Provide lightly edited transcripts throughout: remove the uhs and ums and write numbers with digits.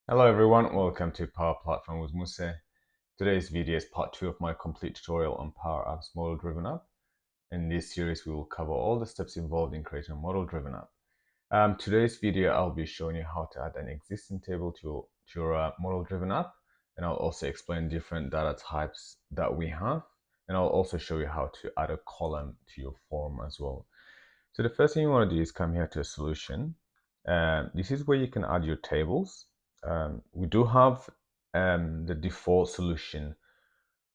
Hello everyone, welcome to Power Platform with Muse. Today's video is part 2 of my complete tutorial on Power App's model-driven app. In this series, we will cover all the steps involved in creating a model-driven app. Today's video, I'll be showing you how to add an existing table to your model-driven app, and I'll also explain different data types that we have, and I'll also show you how to add a column to your form as well. So the first thing you want to do is come here to a solution. This is where you can add your tables. We do have the default solution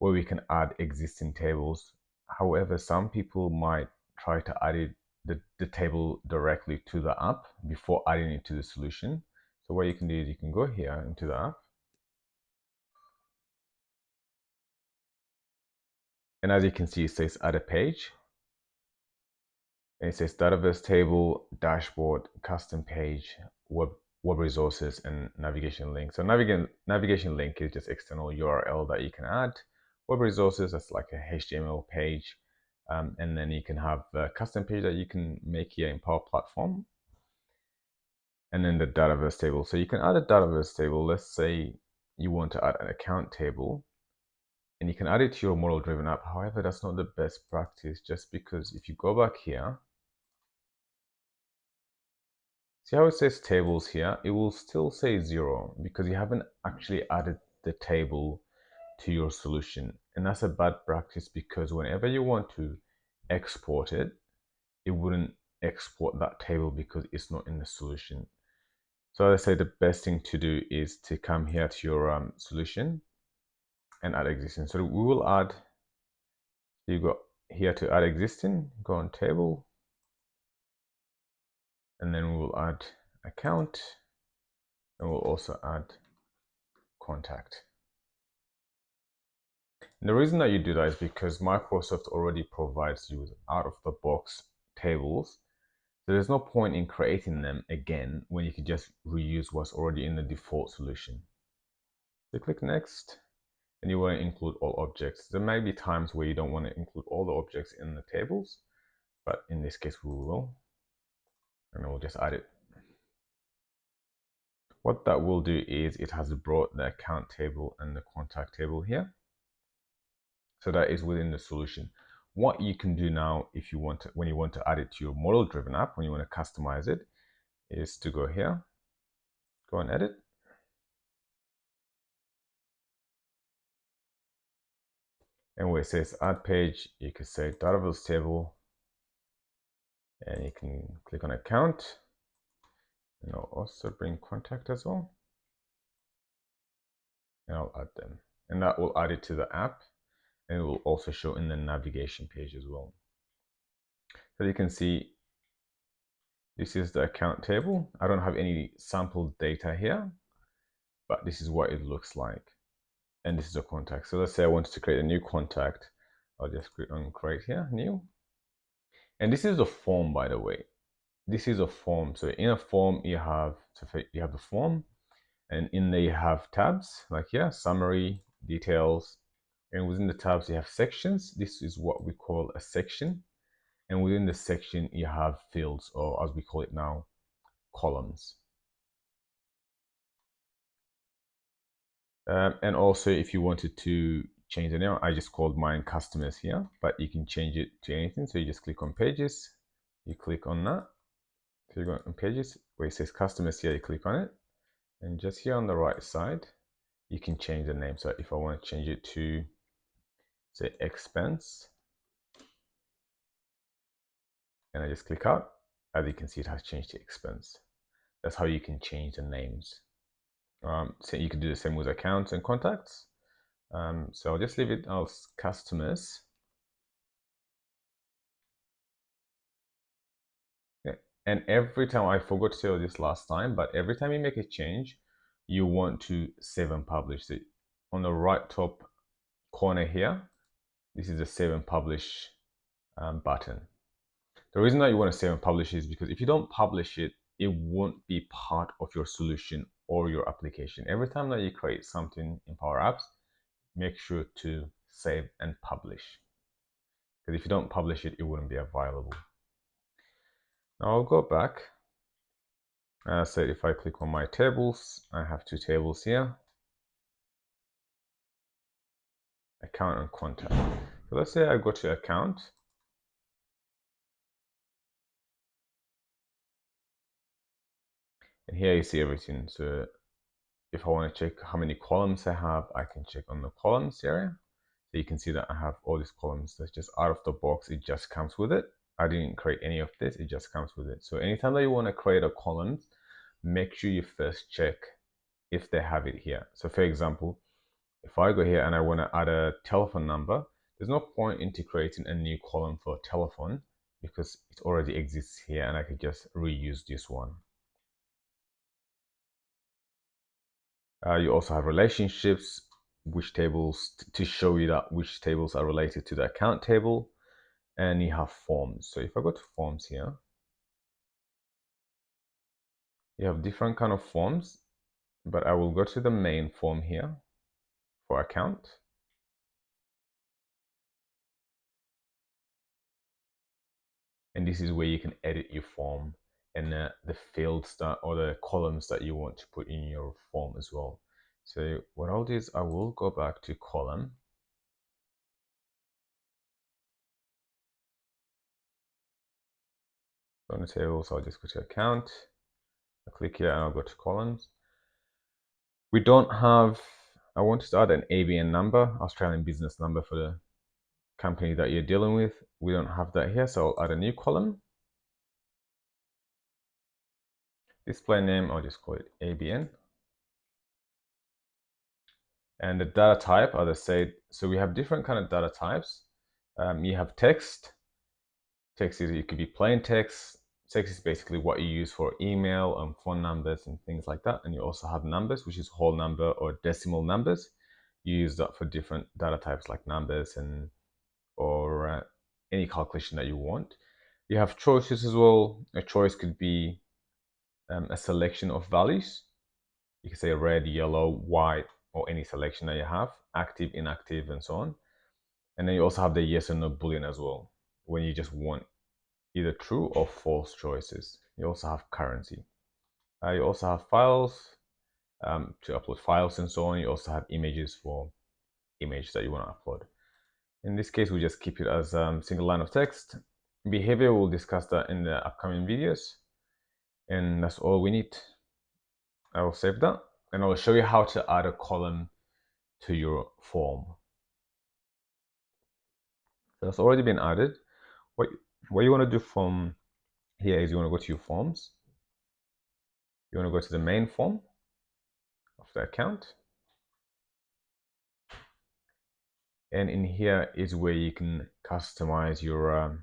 where we can add existing tables. However, some people might try to add the table directly to the app before adding it to the solution. So what you can do is you can go here into the app. And as you can see, it says add a page. And it says database table, dashboard, custom page, web resources, and navigation link. So navigation link is just external URL that you can add. Web resources, that's like a HTML page. And then you can have a custom page that you can make here in Power Platform. And then the database table. So you can add a database table. Let's say you want to add an account table, and you can add it to your model-driven app. However, that's not the best practice, just because if you go back here, see how it says tables here? It will still say 0 because you haven't actually added the table to your solution. And that's a bad practice because whenever you want to export it, it wouldn't export that table because it's not in the solution. So as I say, the best thing to do is to come here to your solution and add existing. So we will add, you go here to add existing, go on table, and then we will add account, and we'll also add contact. And the reason that you do that is because Microsoft already provides you with out-of-the-box tables. So there's no point in creating them again when you can just reuse what's already in the default solution. So click next, and you want to include all objects. There may be times where you don't want to include all the objects in the tables, but in this case we will, and we'll just add it. What that will do is it has brought the account table and the contact table here. So that is within the solution. What you can do now, if you want to, when you want to add it to your model-driven app, when you want to customize it, is to go here, go and edit. And where it says add page, you can say database table, and you can click on account. And I'll also bring contact as well. And I'll add them. And that will add it to the app, and it will also show in the navigation page as well. So you can see this is the account table. I don't have any sample data here, but this is what it looks like. And this is a contact. So let's say I wanted to create a new contact. I'll just click on create here, new. And this is a form, by the way. This is a form. So in a form, you have the form, and in there you have tabs like here, summary, details, and within the tabs you have sections. This is what we call a section. And within the section, you have fields, or as we call it now, columns. And also, if you wanted to change the name, I just called mine customers here, but you can change it to anything. So you just click on pages, you click on that. So you go on pages where it says customers here, you click on it. And just here on the right side, you can change the name. So if I want to change it to, say, expense, and I just click out, as you can see, it has changed to expense. That's how you can change the names. So you can do the same with accounts and contacts. So I'll just leave it as customers. Okay. And every time, I forgot to tell you this last time, but every time you make a change, you want to save and publish. So on the right top corner here, this is the save and publish button. The reason that you want to save and publish is because if you don't publish it, it won't be part of your solution or your application. Every time that you create something in Power Apps, make sure to save and publish. Because if you don't publish it, it wouldn't be available. Now I'll go back So if I click on my tables, I have two tables here, account and contact. So let's say I go to account. And here you see everything. So if I want to check how many columns I have, I can check on the columns area. So you can see that I have all these columns. That's just out of the box. It just comes with it. I didn't create any of this. It just comes with it. So anytime that you want to create a column, make sure you first check if they have it here. So for example, if I go here and I want to add a telephone number, there's no point into creating a new column for telephone because it already exists here and I could just reuse this one. You also have relationships, which tables to show you that which tables are related to the account table, and you have forms. So if I go to forms here, you have different kind of forms, but I will go to the main form here for account. And this is where you can edit your form and the fields that or the columns that you want to put in your form as well. So what I'll do is I will go back to column. On the table, so I'll just go to account. I click here and I'll go to columns. We don't have, I want to add an ABN number, Australian business number for the company that you're dealing with. We don't have that here, so I'll add a new column. Display name, I'll just call it ABN. And the data type, as I said, so we have different kind of data types. You have text. Text is, it could be plain text. Text is basically what you use for email and phone numbers and things like that. And you also have numbers, which is whole number or decimal numbers. You use that for different data types like numbers and or any calculation that you want. You have choices as well. A choice could be a selection of values. You can say red, yellow, white, or any selection that you have, active, inactive, and so on. And then you also have the yes or no boolean as well, when you just want either true or false choices. You also have currency. You also have files to upload files and so on. You also have images for image that you want to upload. In this case, we just keep it as single line of text. Behavior, we'll discuss that in the upcoming videos. And that's all we need. I will save that and I will show you how to add a column to your form. So that's already been added. What you want to do from here is you want to go to your forms. You want to go to the main form of the account. And in here is where you can customize your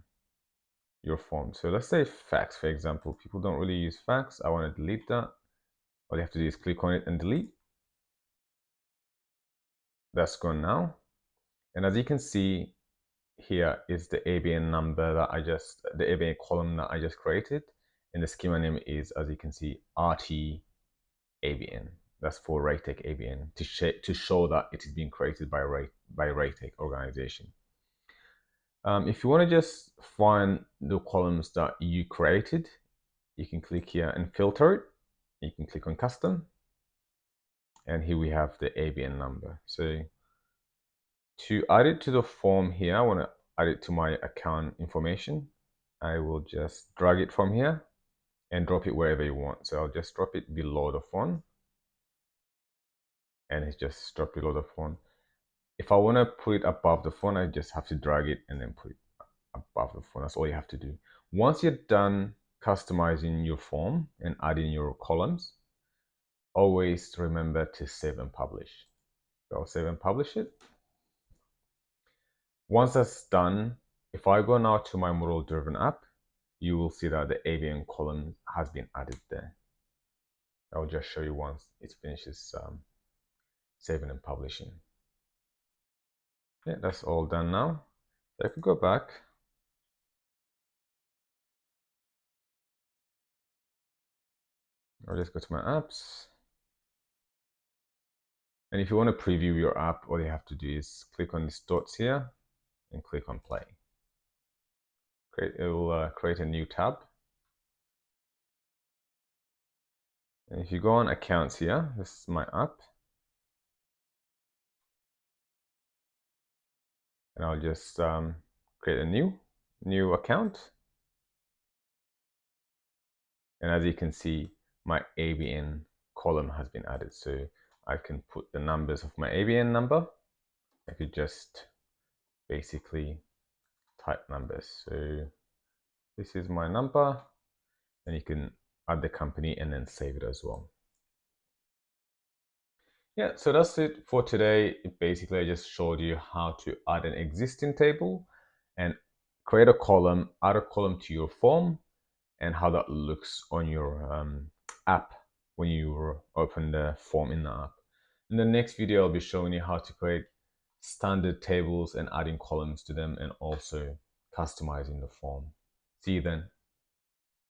form. So let's say fax, for example. People don't really use fax. I want to delete that. All you have to do is click on it and delete. That's gone now. And as you can see, here is the ABN number that the ABN column that I just created. And the schema name is, as you can see, RT ABN. That's for Ratech ABN to show that it is being created by Ratech organization. If you want to just find the columns that you created, you can click here and filter it. You can click on custom. And here we have the ABN number. So to add it to the form here, I want to add it to my account information. I will just drag it from here and drop it wherever you want. So I'll just drop it below the font. And it's just dropped below the font. If I want to put it above the font, I just have to drag it and then put it above the font. That's all you have to do. Once you're done customizing your form and adding your columns, always remember to save and publish. So I'll save and publish it. Once that's done, if I go now to my model-driven app, you will see that the ABN column has been added there. I'll just show you once it finishes saving and publishing. Yeah, that's all done now. So I could go back. I'll just go to my apps. And if you want to preview your app, all you have to do is click on these dots here and click on play. It will create a new tab. And if you go on accounts here, this is my app. And I'll just create a new account. And as you can see, my ABN column has been added. So I can put the numbers of my ABN number. I could just basically type numbers. So this is my number, and you can add the company and then save it as well. Yeah, so that's it for today. Basically, I just showed you how to add an existing table and create a column, add a column to your form, and how that looks on your app when you open the form in the app. In the next video, I'll be showing you how to create standard tables and adding columns to them and also customizing the form. See you then.